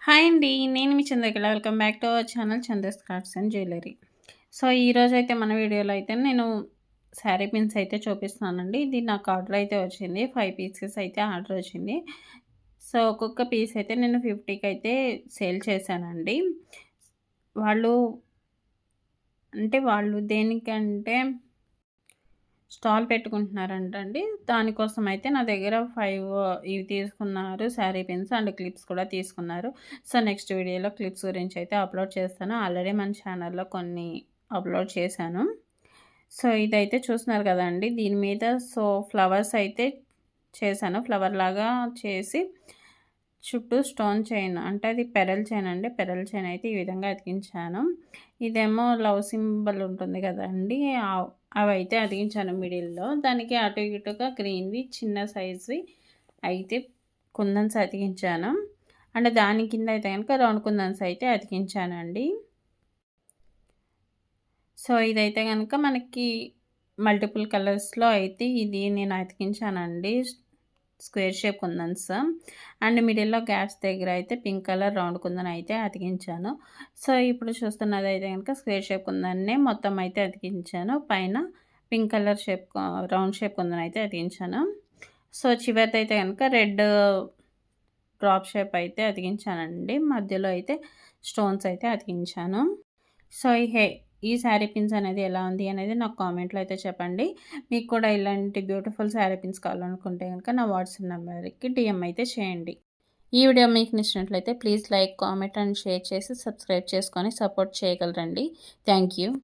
Hi అండి. నేను మీ Chandrakala. Welcome back to our channel Chandra's cards and jewellery. So, ఈరోజైతే మన వీడియోలో అయితే నేను శారీ పిన్స్ అయితే చూపిస్తున్నానండి. ఇది నాకు ఆర్డర్ అయితే వచ్చింది. 5 పీసెస్ అయితే ఆర్డర్ వచ్చింది. సో, ఒక్కొక్క పీస్ అయితే నేను 50కి అయితే సేల్ చేశానండి. వాళ్ళు వాళ్ళు దేనికంటే స్టాల్ పెట్టుకుంటున్నారంటండి. దానికోసం అయితే నా దగ్గర 5 ఇవి తీసుకున్నారు. శారీ పిన్స్ అండ్ క్లిప్స్ కూడా తీసుకున్నారు. సో, నెక్స్ట్ వీడియోలో క్లిప్స్ గురించి అయితే అప్లోడ్ చేస్తాను. ఆల్రెడీ మన ఛానల్‌లో కొన్ని అప్లోడ్ చేశాను. సో, ఇదైతే చూస్తున్నారు కదండీ! దీని మీద ఫ్లవర్స్ అయితే చేశాను. ఫ్లవర్ లాగా చేసి చుట్టూ స్టోన్ చైన్ అంటే అది పెరల్ చైన్ అండి. పెరల్ చైన్ అయితే ఈ విధంగా అతికించాను. ఇదేమో లవ్ సింబల్ ఉంటుంది కదండీ! అవైతే అతికించాను మిడిల్‌లో. దానికి అటు ఇటుగా గ్రీన్‌వి చిన్న సైజ్‌వి అయితే కుందన్స్ అతికించాను. అండ్ దాని కింద అయితే గనుక రౌండ్ కుందన్స్ అయితే అతికించానండి. సో, ఇదైతే గనుక మనకి మల్టిపుల్ కలర్స్‌లో అయితే ఇది నేను అతికించానండి. స్క్వేర్ షేప్ కుందన్స్ అండ్ మిడిల్‌లో గ్యాప్స్ దగ్గర అయితే పింక్ కలర్ రౌండ్ కుందన్ అయితే అతికించాను. సో, ఇప్పుడు చూస్తున్నదైతే గనుక స్క్వేర్ షేప్ కుందన్నే మొత్తం అయితే అతికించాను. పైన pink colour round shape kundan అయితే అతికించాను. సో, చివరిదైతే గనుక రెడ్ డ్రాప్ షేప్ అయితే అతికించానండి. మధ్యలో అయితే స్టోన్స్ అయితే అతికించాను. సో, ఈ శారీ పిన్స్ అనేది ఎలా ఉంది అనేది నాకు కామెంట్‌లో అయితే చెప్పండి. మీకు కూడా ఇలాంటి బ్యూటిఫుల్ శారీ పిన్స్ కావాలనుకుంటే గనుక నా వాట్సాప్ నెంబర్‌కి డీఎం అయితే చేయండి. ఈ వీడియో మీకు నచ్చినట్లయితే please like, comment and share చేసి సబ్స్క్రైబ్ చేసుకొని సపోర్ట్ చేయగలరండి. Thank you.